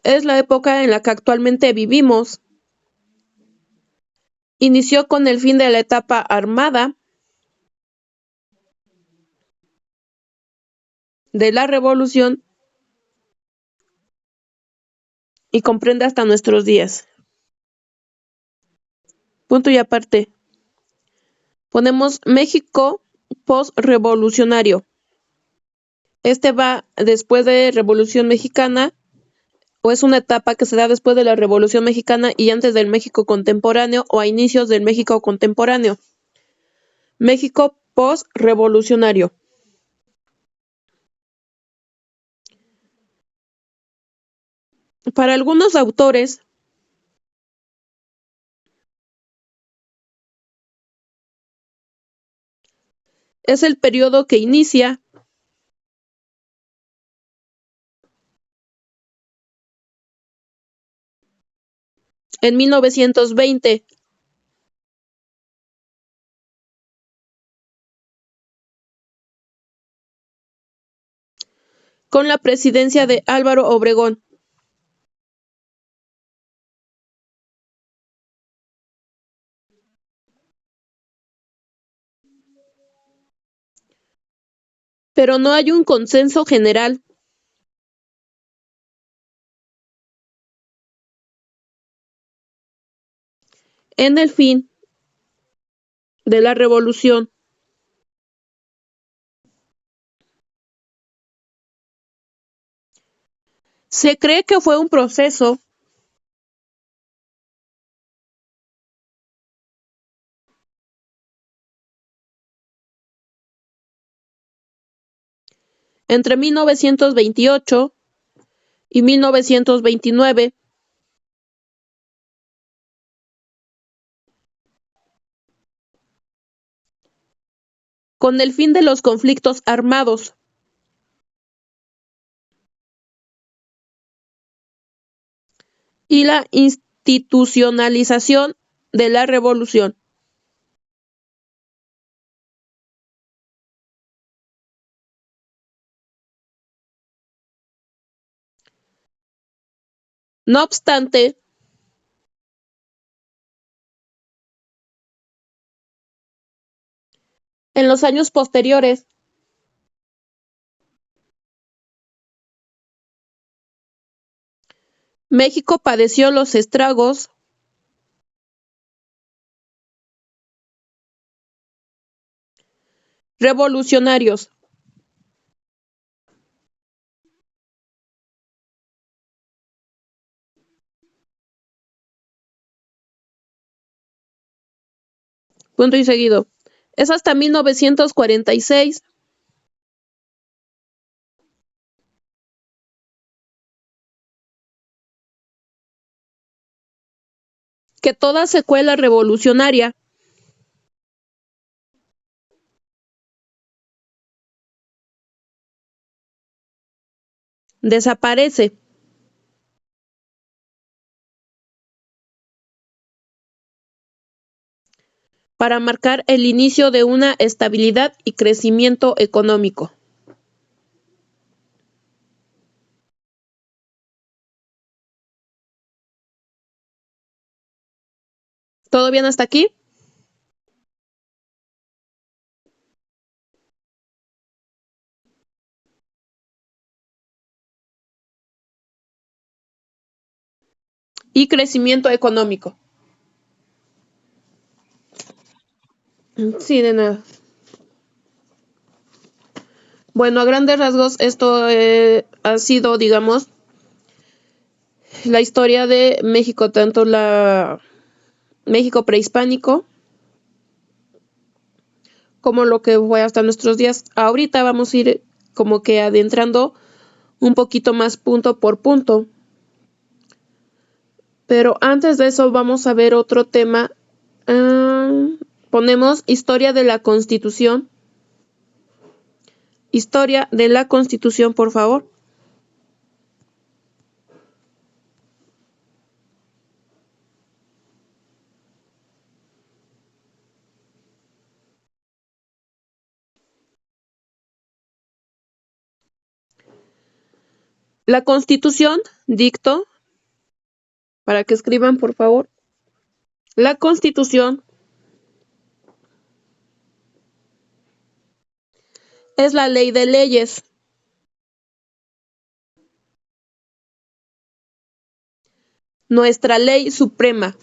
Es la época en la que actualmente vivimos. Inició con el fin de la etapa armada de la revolución y comprende hasta nuestros días. Punto y aparte. Ponemos México postrevolucionario. Este va después de Revolución Mexicana, o es una etapa que se da después de la Revolución Mexicana y antes del México contemporáneo o a inicios del México contemporáneo. México postrevolucionario. Para algunos autores, es el periodo que inicia en 1920 con la presidencia de Álvaro Obregón. Pero no hay un consenso general en el fin de la revolución. Se cree que fue un proceso entre 1928 y 1929, con el fin de los conflictos armados y la institucionalización de la revolución. No obstante, en los años posteriores, México padeció los estragos revolucionarios. Punto y seguido. Es hasta 1946 que toda secuela revolucionaria desaparece para marcar el inicio de una estabilidad y crecimiento económico. ¿Todo bien hasta aquí? Y crecimiento económico. Sí, de nada. Bueno, a grandes rasgos, esto ha sido, digamos, la historia de México, tanto la México prehispánico como lo que fue hasta nuestros días. Ahorita vamos a ir como que adentrando un poquito más punto por punto. Pero antes de eso vamos a ver otro tema. Ponemos historia de la Constitución. Historia de la Constitución, por favor. La Constitución dictó para que escriban, por favor. La Constitución es la ley de leyes. Nuestra ley suprema.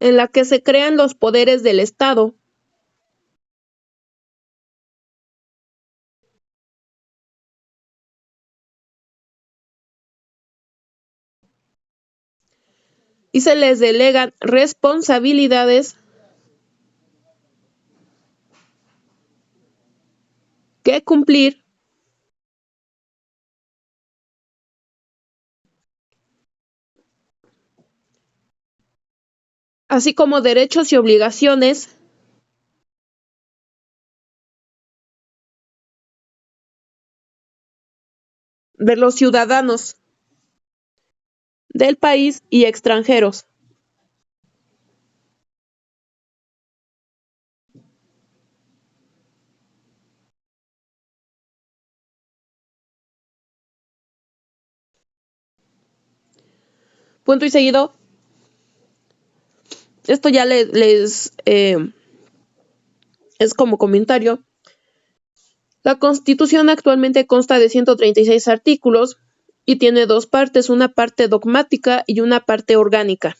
En la que se crean los poderes del Estado. Y se les delegan responsabilidades que cumplir, así como derechos y obligaciones de los ciudadanos del país y extranjeros. Punto y seguido. Esto ya les es como comentario. La Constitución actualmente consta de 136 artículos y tiene dos partes, una parte dogmática y una parte orgánica.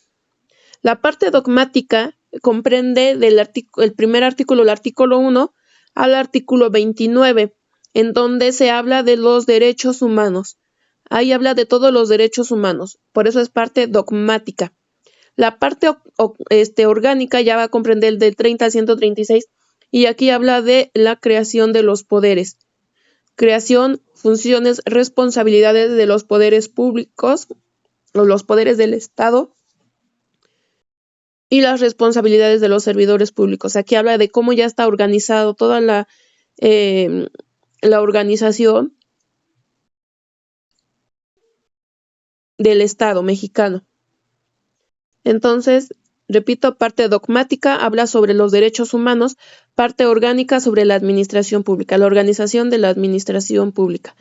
La parte dogmática comprende el primer artículo, el artículo 1, al artículo 29, en donde se habla de los derechos humanos. Ahí habla de todos los derechos humanos, por eso es parte dogmática. La parte orgánica ya va a comprender el del 30 al 136 y aquí habla de la creación de los poderes. Creación, funciones, responsabilidades de los poderes públicos o los poderes del Estado y las responsabilidades de los servidores públicos. Aquí habla de cómo ya está organizado toda la organización del Estado mexicano. Entonces, repito, parte dogmática habla sobre los derechos humanos, parte orgánica sobre la administración pública, la organización de la administración pública,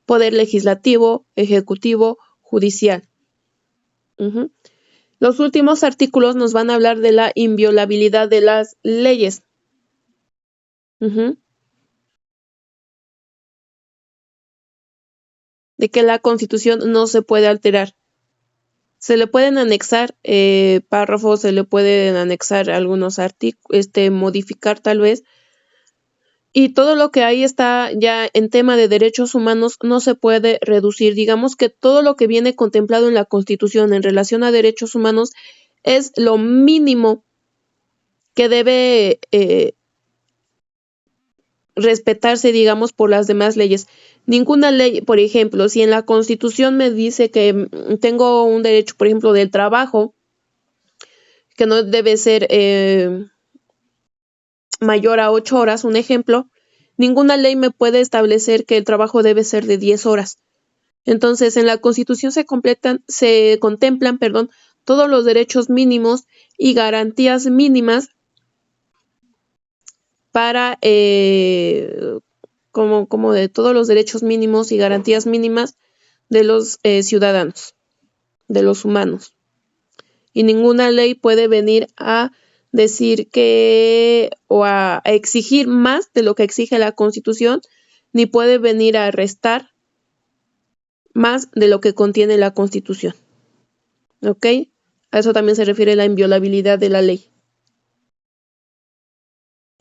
poder legislativo, ejecutivo, judicial. Los últimos artículos nos van a hablar de la inviolabilidad de las leyes. De que la Constitución no se puede alterar. Se le pueden anexar párrafos, se le pueden anexar algunos artículos, modificar tal vez. Y todo lo que ahí está ya en tema de derechos humanos no se puede reducir. Digamos que todo lo que viene contemplado en la Constitución en relación a derechos humanos es lo mínimo que debe respetarse, digamos, por las demás leyes. Ninguna ley, por ejemplo, si en la Constitución me dice que tengo un derecho, por ejemplo, del trabajo, que no debe ser mayor a 8 horas, un ejemplo, ninguna ley me puede establecer que el trabajo debe ser de 10 horas. Entonces, en la Constitución se contemplan, todos los derechos mínimos y garantías mínimas para como de todos los derechos mínimos y garantías mínimas de los ciudadanos, de los humanos. Y ninguna ley puede venir a decir que o a exigir más de lo que exige la Constitución, ni puede venir a restar más de lo que contiene la Constitución. ¿Ok? A eso también se refiere la inviolabilidad de la ley.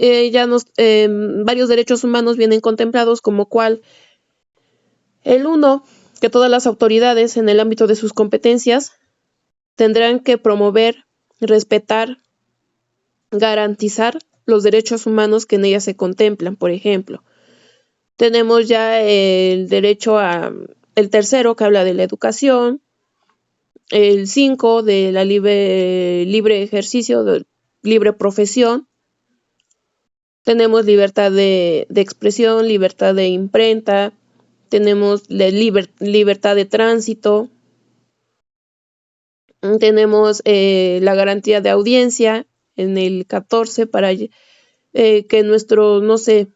Varios derechos humanos vienen contemplados como cual el 1, que todas las autoridades en el ámbito de sus competencias tendrán que promover, respetar, garantizar los derechos humanos que en ellas se contemplan. Por ejemplo, tenemos ya el derecho el tercero, que habla de la educación, el 5 de la libre ejercicio, de libre profesión. Tenemos libertad de expresión, libertad de imprenta, tenemos libertad de tránsito, Tenemos la garantía de audiencia en el 14 para que nuestro, no sé,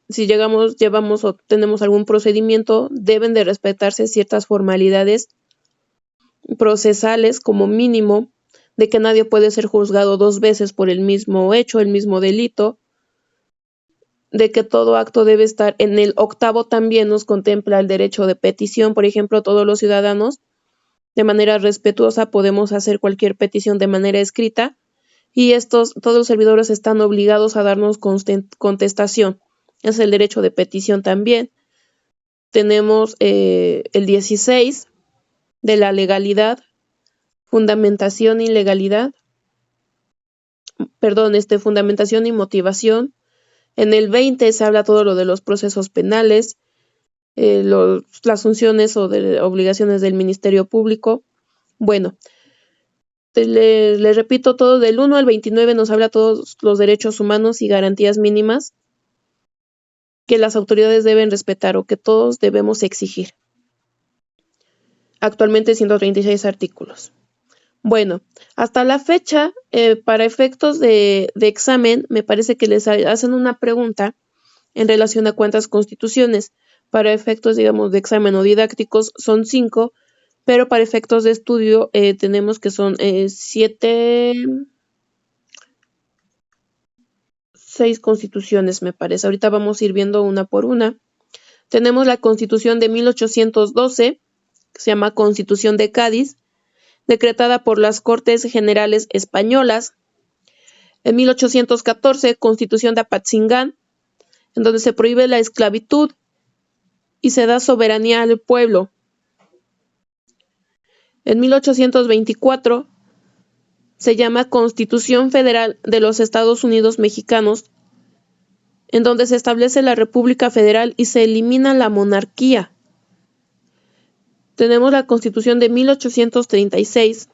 si llevamos o tenemos algún procedimiento, deben de respetarse ciertas formalidades procesales como mínimo, de que nadie puede ser juzgado dos veces por el mismo hecho, el mismo delito, de que todo acto debe estar en el 8º también nos contempla el derecho de petición, por ejemplo, todos los ciudadanos de manera respetuosa podemos hacer cualquier petición de manera escrita y todos los servidores están obligados a darnos contestación. Es el derecho de petición también. Tenemos el 16 de la legalidad, fundamentación y legalidad, fundamentación y motivación. En el 20 se habla todo lo de los procesos penales, las funciones o obligaciones del Ministerio Público. Bueno, le repito todo, del 1 al 29 nos habla todos los derechos humanos y garantías mínimas que las autoridades deben respetar o que todos debemos exigir. Actualmente 136 artículos. Bueno, hasta la fecha, para efectos de examen, me parece que les hacen una pregunta en relación a cuántas constituciones. Para efectos, digamos, de examen o didácticos son 5, pero para efectos de estudio tenemos que son 6 constituciones, me parece. Ahorita vamos a ir viendo una por una. Tenemos la Constitución de 1812, que se llama Constitución de Cádiz, decretada por las Cortes Generales Españolas. En 1814, Constitución de Apatzingán, en donde se prohíbe la esclavitud y se da soberanía al pueblo. En 1824 se llama Constitución Federal de los Estados Unidos Mexicanos, en donde se establece la República Federal y se elimina la monarquía. Tenemos la Constitución de 1836,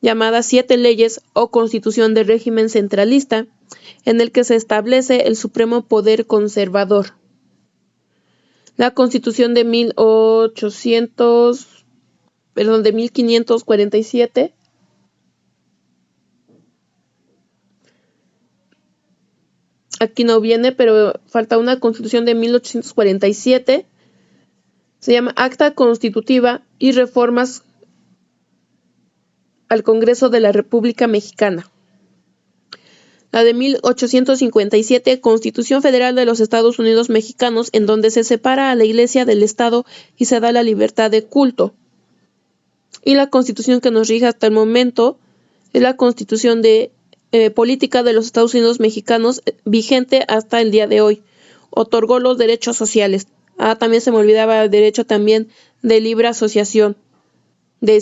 llamada 7 leyes o Constitución de régimen centralista, en el que se establece el supremo poder conservador. La Constitución de 1547, aquí no viene, pero falta una Constitución de 1847, se llama Acta Constitutiva y Reformas al Congreso de la República Mexicana. La de 1857, Constitución Federal de los Estados Unidos Mexicanos, en donde se separa a la Iglesia del Estado y se da la libertad de culto. Y la Constitución que nos rige hasta el momento es la Constitución de Política de los Estados Unidos Mexicanos, vigente hasta el día de hoy. Otorgó los derechos sociales. También se me olvidaba el derecho también de libre asociación, de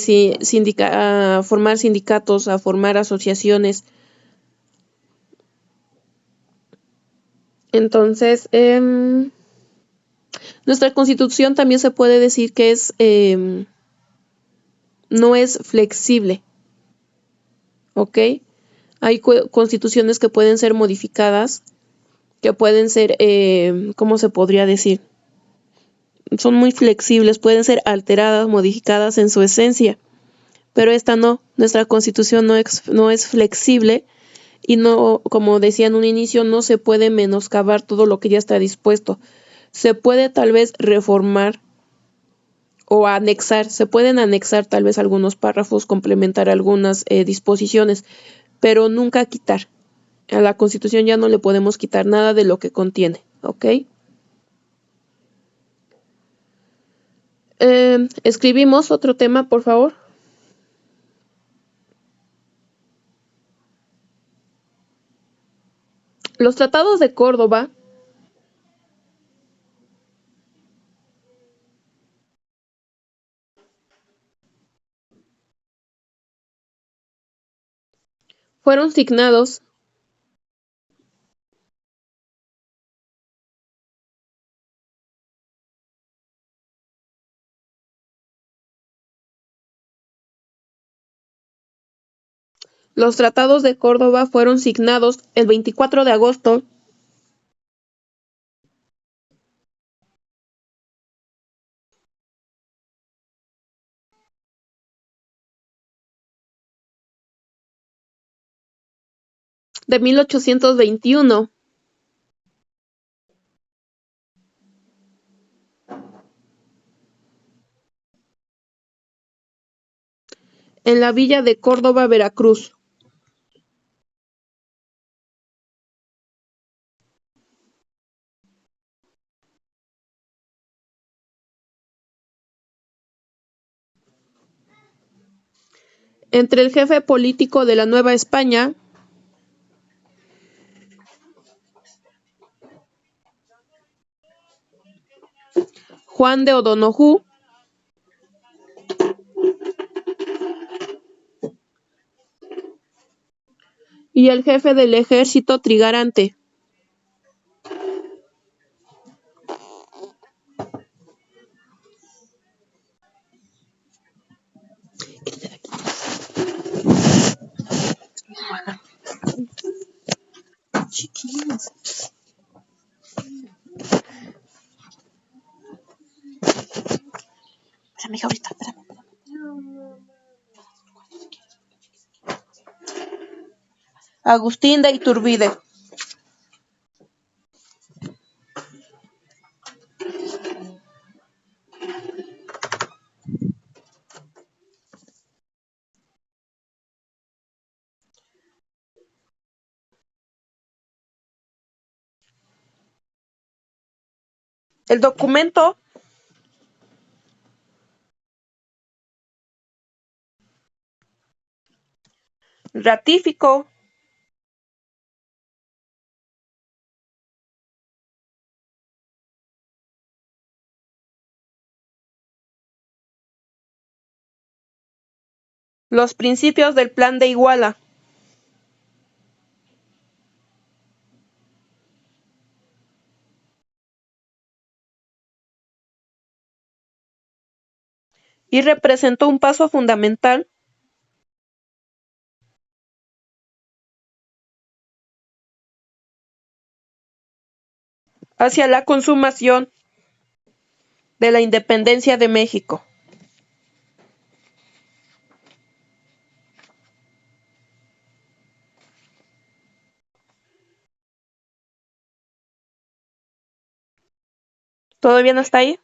a formar sindicatos, a formar asociaciones. Entonces, nuestra Constitución también se puede decir que no es flexible, ¿ok? Hay constituciones que pueden ser modificadas, que pueden ser, ¿cómo se podría decir? Son muy flexibles, pueden ser alteradas, modificadas en su esencia, pero esta no, nuestra Constitución no es flexible y no, como decía en un inicio, no se puede menoscabar todo lo que ya está dispuesto. Se puede tal vez reformar o se pueden anexar tal vez algunos párrafos, complementar algunas disposiciones, pero nunca quitar. A la Constitución ya no le podemos quitar nada de lo que contiene, ¿ok? Escribimos otro tema, por favor. Los tratados de Córdoba fueron signados Los tratados de Córdoba fueron signados el 24 de agosto de 1821. En la villa de Córdoba, Veracruz. Entre el jefe político de la Nueva España, Juan de O'Donoghue, y el jefe del ejército Trigarante. Chiquillos. Espérame, hija, ahorita, espérame. Agustín de Iturbide. El documento ratificó los principios del Plan de Iguala, y representó un paso fundamental hacia la consumación de la independencia de México. ¿Todo bien hasta ahí?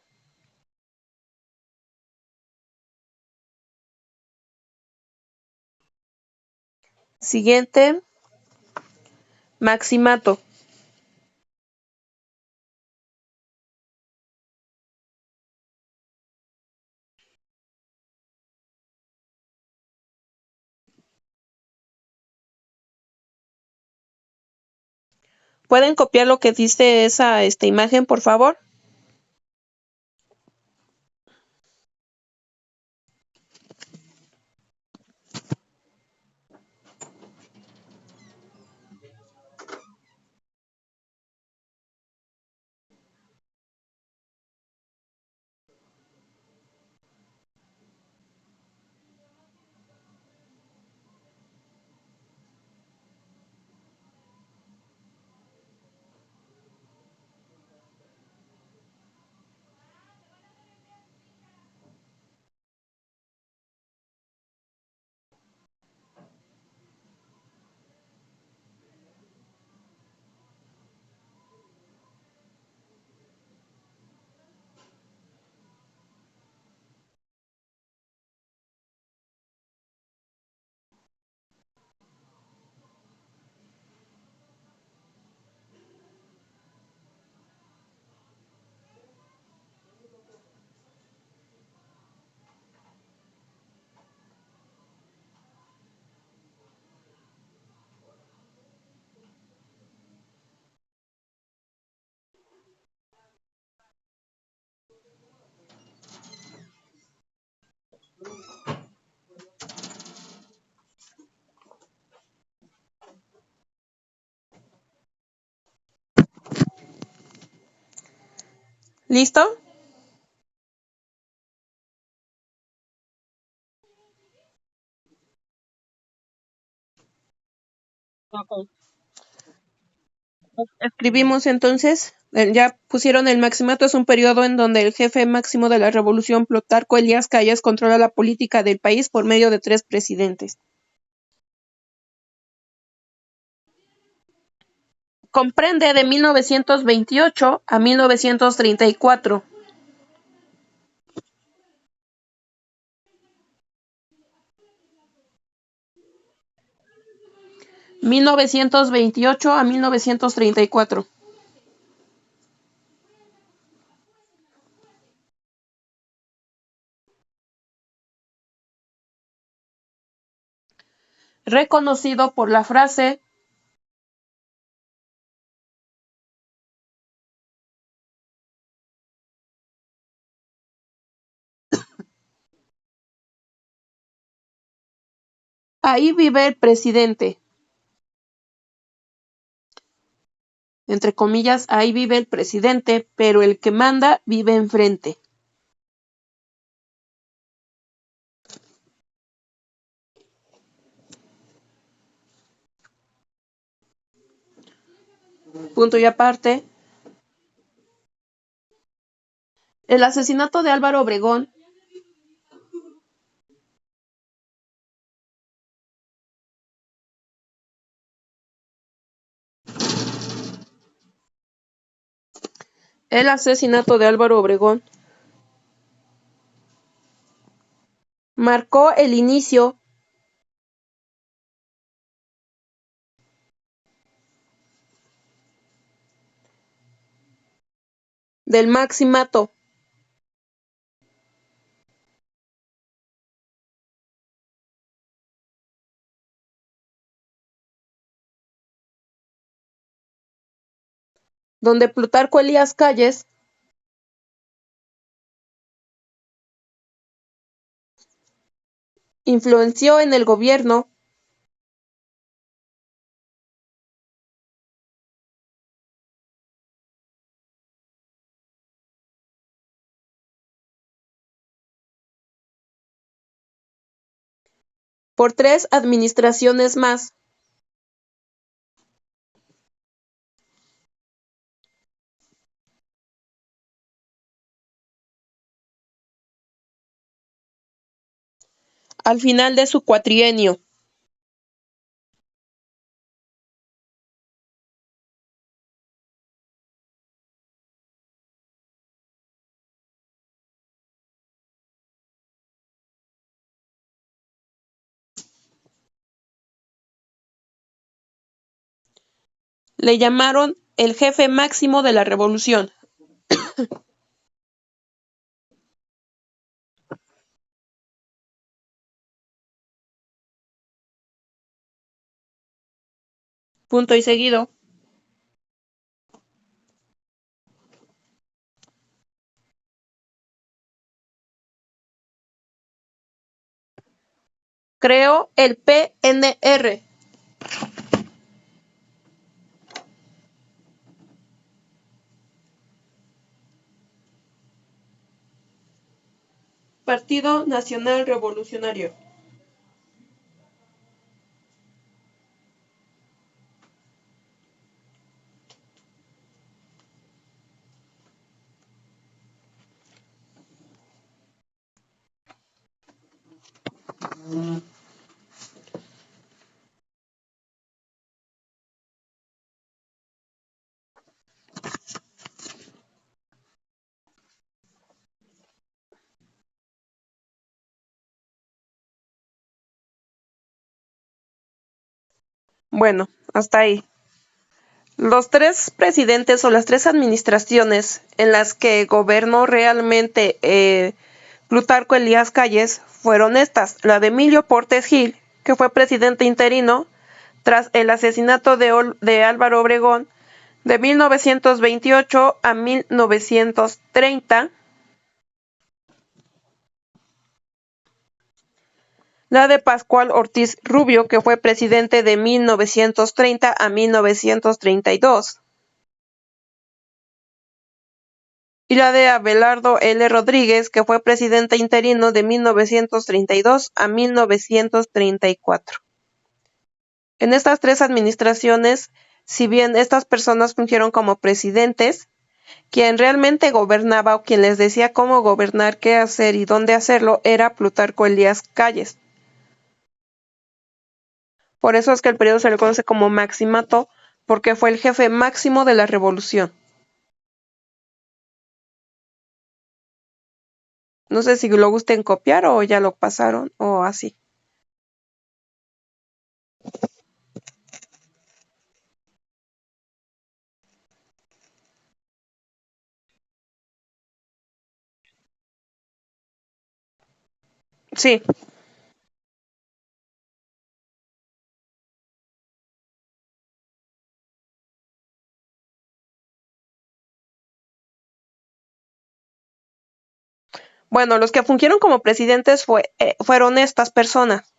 Siguiente, Maximato. ¿Pueden copiar lo que dice esa imagen, por favor? ¿Listo? Ok. Escribimos entonces, ya pusieron el Maximato, es un periodo en donde el jefe máximo de la revolución, Plutarco Elías Calles, controla la política del país por medio de 3 presidentes. Comprende de 1928 a 1934. 1928 a 1934. Reconocido por la frase "Ahí vive el presidente". Entre comillas, ahí vive el presidente, pero el que manda vive enfrente. Punto y aparte. El asesinato de Álvaro Obregón El asesinato de Álvaro Obregón marcó el inicio del Maximato, donde Plutarco Elías Calles influenció en el gobierno por 3 administraciones más. Al final de su cuatrienio. Le llamaron el jefe máximo de la revolución. Punto y seguido. Creó el PNR. Partido Nacional Revolucionario. Bueno, hasta ahí. Los 3 presidentes o las 3 administraciones en las que gobernó realmente Plutarco Elías Calles fueron estas: la de Emilio Portes Gil, que fue presidente interino tras el asesinato de Álvaro Obregón de 1928 a 1930, la de Pascual Ortiz Rubio, que fue presidente de 1930 a 1932, y la de Abelardo L. Rodríguez, que fue presidente interino de 1932 a 1934. En estas 3 administraciones, si bien estas personas fungieron como presidentes, quien realmente gobernaba o quien les decía cómo gobernar, qué hacer y dónde hacerlo era Plutarco Elías Calles. Por eso es que el periodo se le conoce como Maximato, porque fue el jefe máximo de la revolución. No sé si lo gusten copiar o ya lo pasaron o así. Sí, bueno, los que fungieron como presidentes fueron estas personas,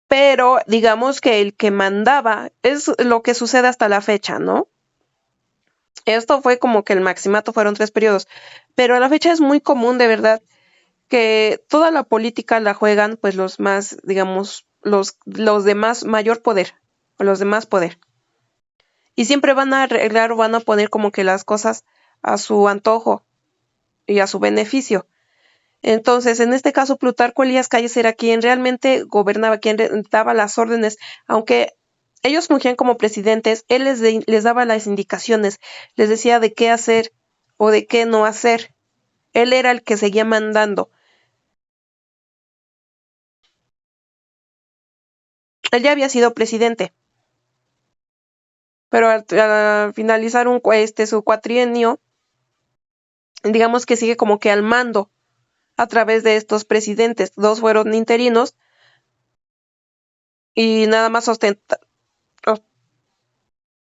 pero digamos que el que mandaba es lo que sucede hasta la fecha, ¿no? Esto fue como que el maximato fueron 3 periodos, pero a la fecha es muy común de verdad que toda la política la juegan pues los más, digamos, los de más mayor poder, o los de más poder. Y siempre van a arreglar o van a poner como que las cosas a su antojo y a su beneficio. Entonces, en este caso, Plutarco Elías Calles era quien realmente gobernaba, quien daba las órdenes, aunque ellos fungían como presidentes, él les daba las indicaciones, les decía de qué hacer o de qué no hacer. Él era el que seguía mandando. Él ya había sido presidente, pero al finalizar su cuatrienio, digamos que sigue como que al mando a través de estos presidentes. Dos fueron interinos y nada más